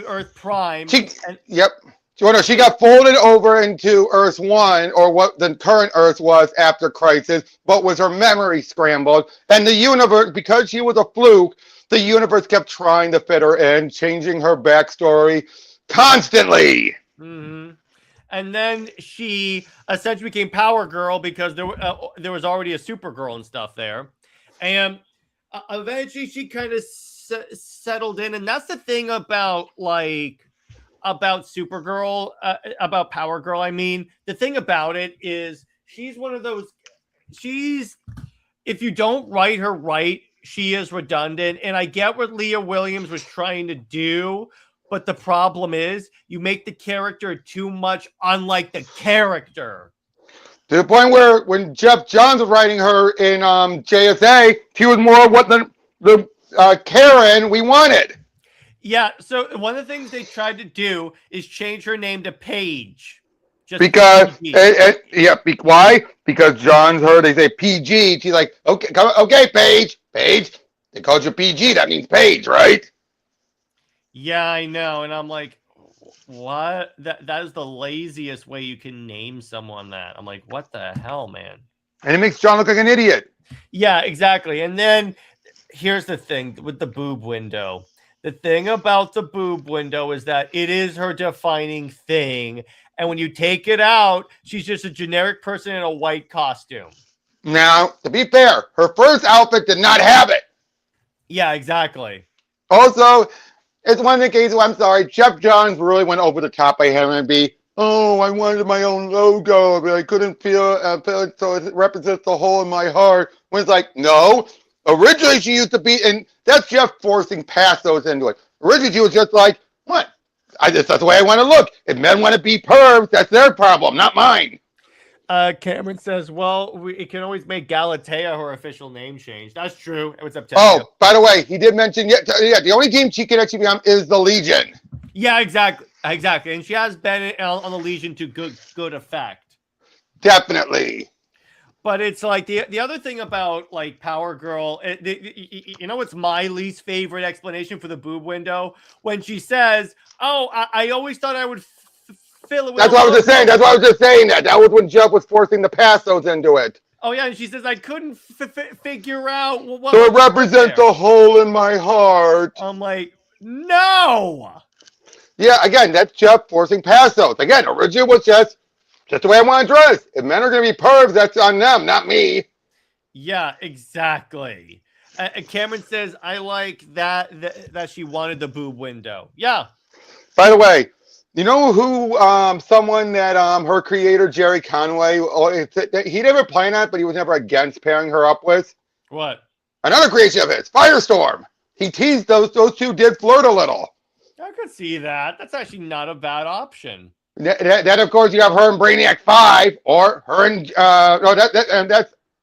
Earth Prime. Yep. Well, no, she got folded over into Earth 1, or what the current Earth was after Crisis, but was her memory scrambled. And the universe, because she was a fluke, the universe kept trying to fit her in, changing her backstory constantly. Mm-hmm. And then she essentially became Power Girl because there was already a Supergirl and stuff there. And eventually she kind of settled in. And that's the thing about Supergirl, about Power Girl. I mean, the thing about it is she's one of those, if you don't write her right, she is redundant. And I get what Leah Williams was trying to do, but the problem is you make the character too much unlike the character. To the point where when Jeff Johns was writing her in JSA, she was more what the Karen we wanted. Yeah, so one of the things they tried to do is change her name to Paige. Because why? Because John's heard they say PG. She's like, okay, Paige. They called you PG. That means Paige, right? Yeah, I know. And I'm like, what? That is the laziest way you can name someone that. I'm like, what the hell, man? And it makes John look like an idiot. Yeah, exactly. And then here's the thing with the boob window. The thing about the boob window is that it is her defining thing. And when you take it out, she's just a generic person in a white costume. Now, to be fair, her first outfit did not have it. Yeah, exactly. Also, it's one of the cases where I'm sorry, Jeff Johns really went over the top by having it be, oh, I wanted my own logo, but I couldn't feel it, so it represents the hole in my heart. When it's like, no. Originally, she used to be, and that's Jeff forcing past those into it. Originally, she was just like, what? That's the way I want to look. If men want to be pervs, that's their problem, not mine. Cameron says, well, it can always make Galatea her official name change. That's true. It was up to you. By the way, he did mention, the only team she can actually be on is the Legion. Yeah, exactly. And she has been on the Legion to good effect. Definitely. But it's like the other thing about like Power Girl, you know what's my least favorite explanation for the boob window? When she says, oh, I always thought I would fill it with... That's what I was just saying. That's why I was just saying that. That was when Jeff was forcing the pass those into it. Oh, yeah, and she says, I couldn't figure out what... So it represents a hole in my heart. I'm like, no! Yeah, again, that's Jeff forcing pass those. Again, originally was just the way I want to dress. If men are going to be pervs, that's on them, not me. Yeah, exactly. Cameron says, I like that she wanted the boob window. Yeah. By the way, you know who, someone that her creator, Jerry Conway, he never planned on it, but he was never against pairing her up with? What? Another creation of his, Firestorm. He teased those two did flirt a little. I could see that. That's actually not a bad option. That of course, you have her in Brainiac 5, or her in,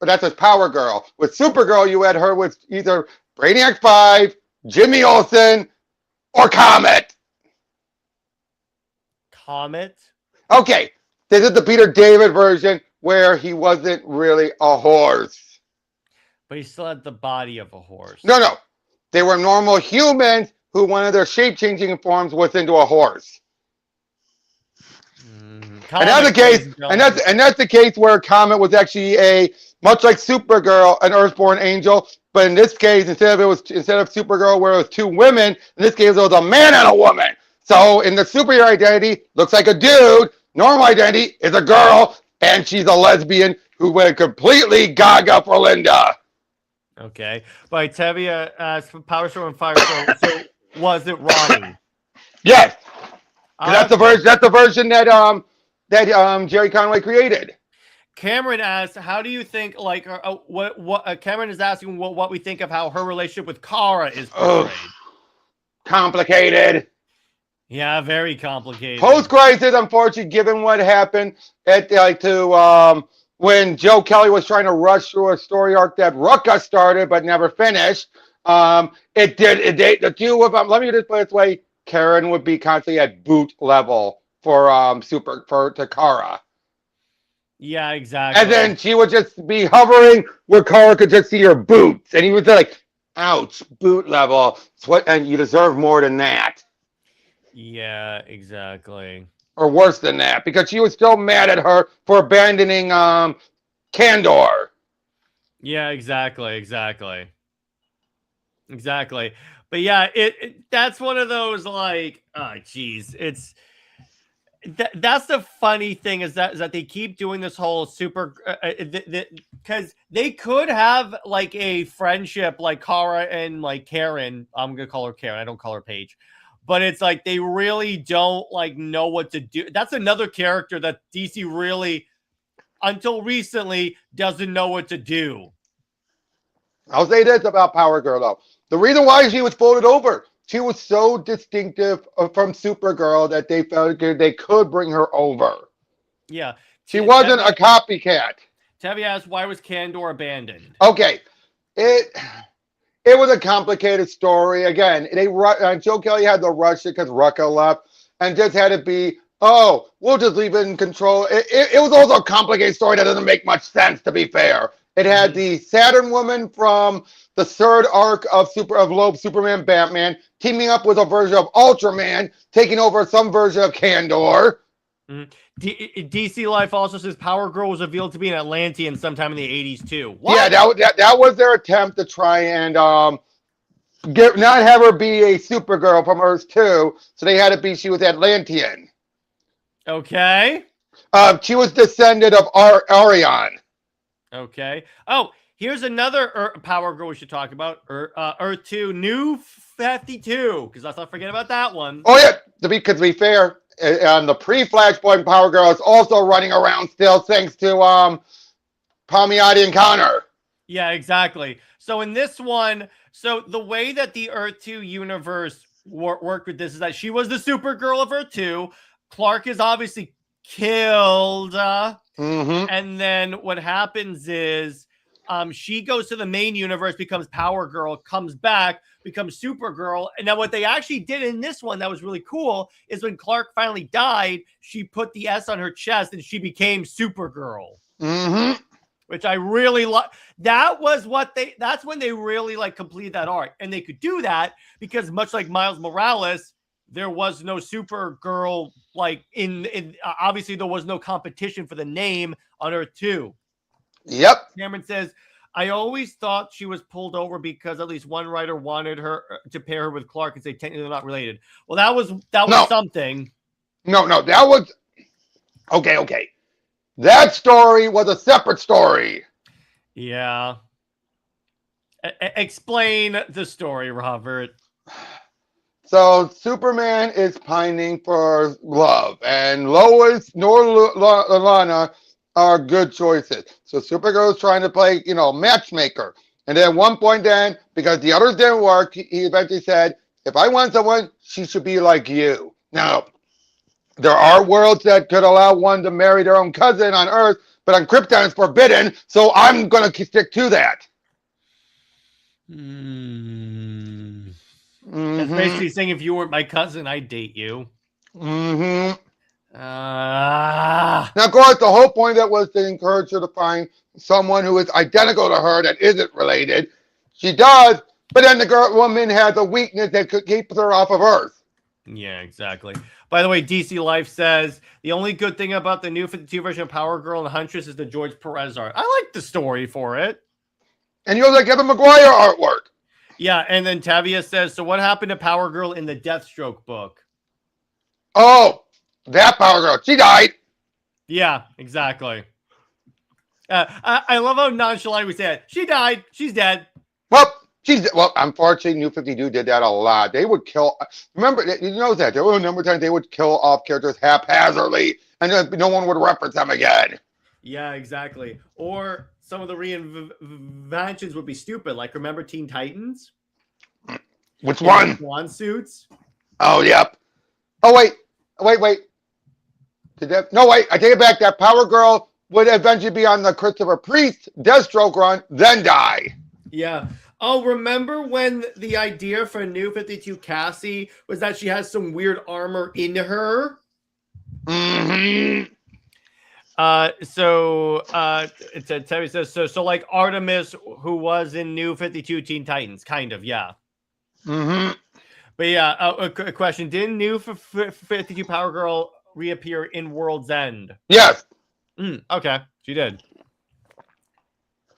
that's a Power Girl. With Supergirl, you had her with either Brainiac 5, Jimmy Olsen, or Comet. Comet? Okay, this is the Peter David version where he wasn't really a horse. But he still had the body of a horse. No. They were normal humans who one of their shape-changing forms was into a horse. And that's the case, and that's the case where Comet was actually much like Supergirl, an Earthborn angel, but in this case, instead of Supergirl where it was two women, in this case it was a man and a woman. So in the superhero identity, looks like a dude. Normal identity is a girl, and she's a lesbian who went completely gaga for Linda. Okay, but Tevia asked for Power Storm and Firestorm. So was it Ronnie? Yes, that's the version. That's the version that Jerry Conway created. Cameron asked, "How do you think? Like, what? Cameron is asking what we think of how her relationship with Kara is portrayed. Complicated. Yeah, very complicated. Post-crisis, unfortunately, given what happened when Joe Kelly was trying to rush through a story arc that Rucka started but never finished, the two of them, let me just put it this way, Karen would be constantly at boot level to Kara. Yeah, exactly. And then she would just be hovering where Kara could just see her boots. And he was like, ouch, boot level. And you deserve more than that. Yeah, exactly. Or worse than that, because she was still mad at her for abandoning Kandor. Yeah, exactly. But yeah, that's one of those like, oh geez, it's that's the funny thing is that they keep doing this whole super because they could have like a friendship like Kara and like Karen. I'm gonna call her Karen. I don't call her Paige. But it's like they really don't like know what to do. That's another character that DC really, until recently, doesn't know what to do. I'll say this about Power Girl though. The reason why she was voted over, she was so distinctive from Supergirl that they felt they could bring her over. Yeah. She wasn't a copycat. Tevi asked, why was Kandor abandoned? Okay. It was a complicated story. Again, Joe Kelly had to rush it because Rucka left and just had it be, oh, we'll just leave it in control. It was also a complicated story that doesn't make much sense, to be fair. It had the Saturn woman from the third arc of Loeb, Superman, Batman, teaming up with a version of Ultraman, taking over some version of Kandor. DC Life also says Power Girl was revealed to be an Atlantean sometime in the 80s too. What? Yeah, that was their attempt to try and not have her be a Supergirl from Earth 2, so they had it be she was Atlantean. Okay. She was descendant of Arion. Okay. Oh, here's another Power Girl we should talk about. Earth 2, New 52, because let's not forget about that one. Oh, yeah. To be fair, on the pre-Flashpoint Power Girl is also running around still thanks to Palmiotti and Connor. Yeah, exactly. So in this one, so the way that the Earth 2 universe worked with this is that she was the Supergirl of Earth 2. Clark is obviously killed. And then what happens is she goes to the main universe, becomes Power Girl, comes back, becomes Supergirl. And now what they actually did in this one that was really cool is when Clark finally died, she put the S on her chest and she became Supergirl. Which I really love. That's when they really like completed that arc. And they could do that because much like Miles Morales, there was no Supergirl, like in obviously there was no competition for the name on Earth 2. Yep. Cameron says, I always thought she was pulled over because at least one writer wanted her to pair her with Clark and say technically they're not related. Well, that was something. No, that was okay. That story was a separate story. Yeah. Explain the story, Robert. So Superman is pining for love, and Lois nor Lana are good choices. So Supergirl is trying to play, matchmaker. And then at one point then, because the others didn't work, he eventually said, if I want someone, she should be like you. Now, there are worlds that could allow one to marry their own cousin on Earth, but on Krypton it's forbidden, so I'm going to stick to that. That's basically saying if you weren't my cousin, I'd date you. Now, of course, the whole point of that was to encourage her to find someone who is identical to her that isn't related. She does, but then the woman has a weakness that could keep her off of Earth. Yeah, exactly. By the way, DC Life says the only good thing about the new 52 version of Power Girl and Huntress is the George Perez art. I like the story for it. And you like Evan McGuire artwork. Yeah, and then Tavia says, so what happened to Power Girl in the Deathstroke book? Oh, that Power Girl. She died. Yeah, exactly. I love how nonchalant we said, she died. She's dead. Well, unfortunately, New 52 did that a lot. They would kill. Remember, you know that. There were a number of times they would kill off characters haphazardly, and no one would reference them again. Yeah, exactly. Or some of the reinventions would be stupid. Like, remember Teen Titans? Which one? Swan suits. Oh, yep. Oh, wait. No, wait. I take it back. That Power Girl would eventually be on the Christopher Priest Deathstroke run, then die. Yeah. Oh, remember when the idea for New 52 Cassie was that she has some weird armor in her? Terry says so like Artemis, who was in New 52 Teen Titans, kind of, yeah. Mm-hmm. But yeah, a question: didn't New 52 Power Girl reappear in World's End? Yes. Okay, she did.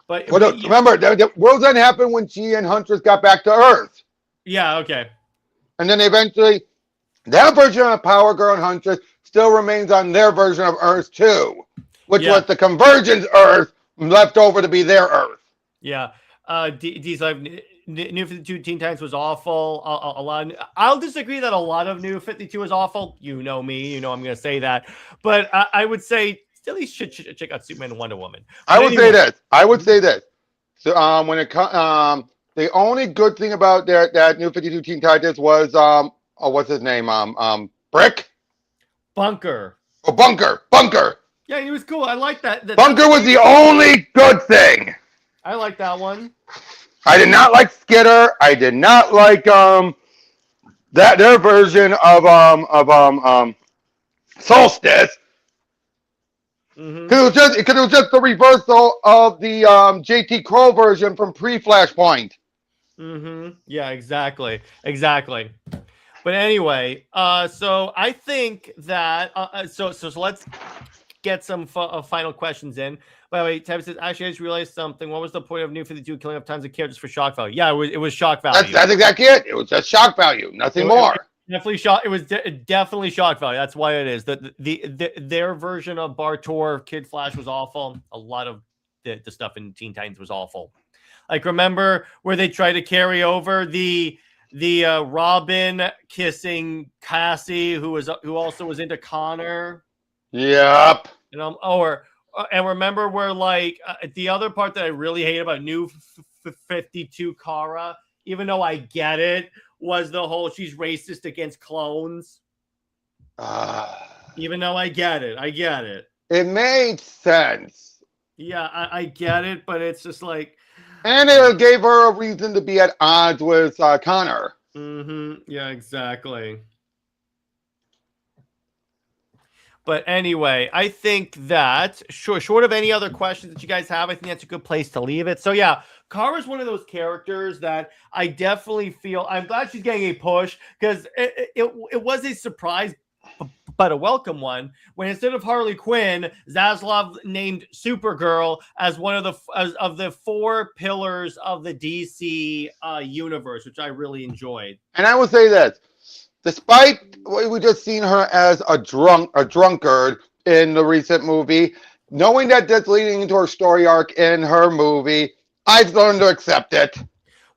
But remember, the World's End happened when she and Huntress got back to Earth. Yeah. Okay. And then eventually, that version of Power Girl and Huntress still remains on their version of Earth too, which was the Convergence Earth left over to be their Earth. Yeah. D's like New 52 Teen Titans was awful. A lot. I'll disagree that a lot of New 52 is awful. You know me. You know I'm going to say that. But I would say at least should check out Superman and Wonder Woman. But I would say this. So when it the only good thing about that New 52 Teen Titans was what's his name? Brick? Bunker. Oh, Bunker. Yeah, he was cool. I like that. Bunker was the only good thing. I like that one. I did not like Skitter. I did not like their version of Solstice. Because it was just the reversal of the JT Crow version from pre-Flashpoint. Yeah, exactly. But anyway, so I think that so let's get some final questions in. By the way, Tab says, actually, I just realized something. What was the point of New 52 killing up tons of characters for shock value? Yeah, it was shock value. That's exactly it. It was just shock value, nothing more. Definitely shock. It was definitely shock value. That's why it is. Their version of Bartor Kid Flash was awful. A lot of the stuff in Teen Titans was awful. Like, remember where they tried to carry over the Robin kissing Cassie, who also was into Connor. Yep. And remember where like the other part that I really hate about New 52 Kara, even though I get it, was the whole she's racist against clones. Even though I get it. It made sense. Yeah, I get it, but it's just like. And it gave her a reason to be at odds with Connor. Yeah, exactly. But anyway, I think that short of any other questions that you guys have, I think that's a good place to leave it. So yeah, Kara's one of those characters that I definitely feel. I'm glad she's getting a push because it was a surprise, but a welcome one. When instead of Harley Quinn, Zaslav named Supergirl as one of the 4 pillars of the DC universe, which I really enjoyed. And I will say this. Despite we just seen her as a drunkard in the recent movie, knowing that that's leading into her story arc in her movie, I've learned to accept it.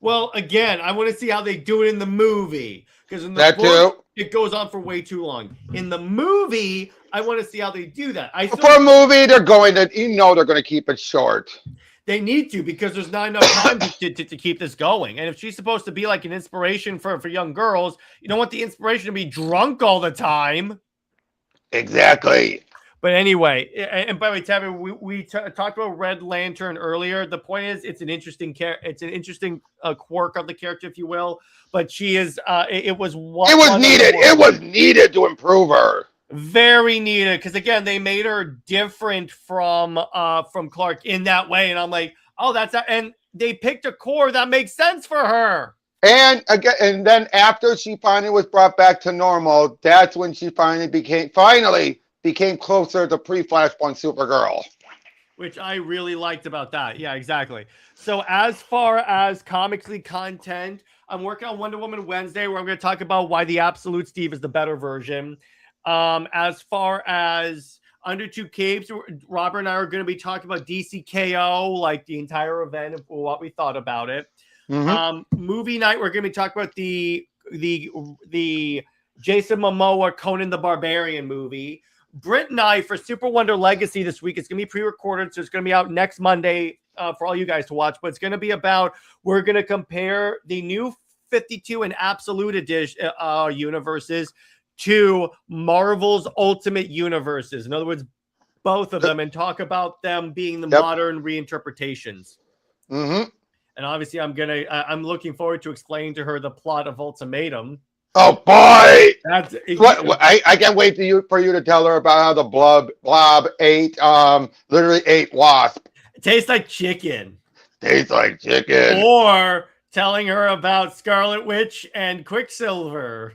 Well, again, I want to see how they do it in the movie. Because in the book, it goes on for way too long. In the movie, I want to see how they do that. For a movie, they're going to keep it short. They need to, because there's not enough time to keep this going. And if she's supposed to be like an inspiration for young girls, you don't want the inspiration to be drunk all the time. Exactly. But anyway, and by the way, Tabby, we talked about Red Lantern earlier. The point is, it's an interesting quirk of the character, if you will. But she is. It was needed. It was needed to improve her. Very needed, because again, they made her different from Clark in that way, and I'm like, oh, and they picked a core that makes sense for her. And again, and then after she finally was brought back to normal, that's when she finally became closer to pre-Flashpoint Supergirl. Which I really liked about that. Yeah, exactly. So as far as Comixly content, I'm working on Wonder Woman Wednesday, where I'm going to talk about why the Absolute Steve is the better version. As far as Under Two Capes, Robert and I are going to be talking about DCKO, like the entire event, and what we thought about it. Movie night, we're going to be talking about the Jason Momoa Conan the Barbarian movie. Britt and I, for Super Wonder Legacy this week, it's going to be pre-recorded, so it's going to be out next Monday for all you guys to watch. But it's going to be about, we're going to compare the new 52 and Absolute Edition universes to Marvel's Ultimate Universes. In other words, both of them, and talk about them being the modern reinterpretations. And obviously, I'm looking forward to explaining to her the plot of Ultimatum. Oh boy! That's What I can't wait for you to tell her about how the blob ate literally ate wasp. it tastes like chicken. Tastes like chicken. Or telling her about Scarlet Witch and Quicksilver.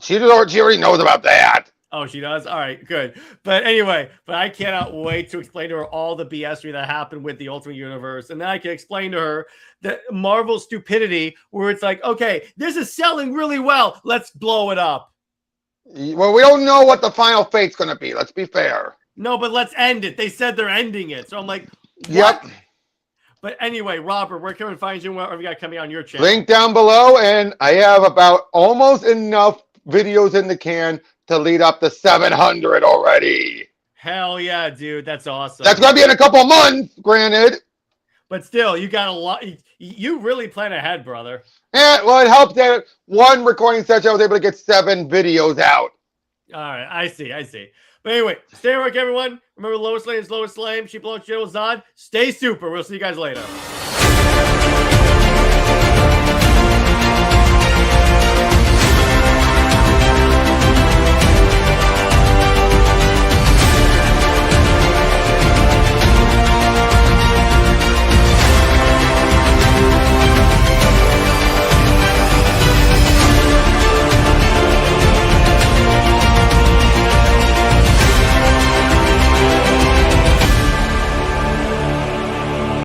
She already knows about that. Oh, she does? All right, good. But anyway, I cannot wait to explain to her all the BS that happened with the Ultimate Universe. And then I can explain to her the Marvel stupidity where it's like, okay, this is selling really well. Let's blow it up. Well, we don't know what the final fate's going to be. Let's be fair. No, but let's end it. They said they're ending it. So I'm like, what? Yep. But anyway, Robert, where can we find you? What have you got coming on your channel? Link down below. And I have about almost enough videos in the can to lead up to 700 already. Hell yeah, dude. That's awesome. That's going to be in a couple months, granted. But still, you got a lot. You really plan ahead, brother. Yeah, well, it helped that one recording session I was able to get 7 videos out. All right, I see. But anyway, stay work, everyone. Remember, Lois Lane is Lois Lane. She blows Jill Zod. Stay super. We'll see you guys later.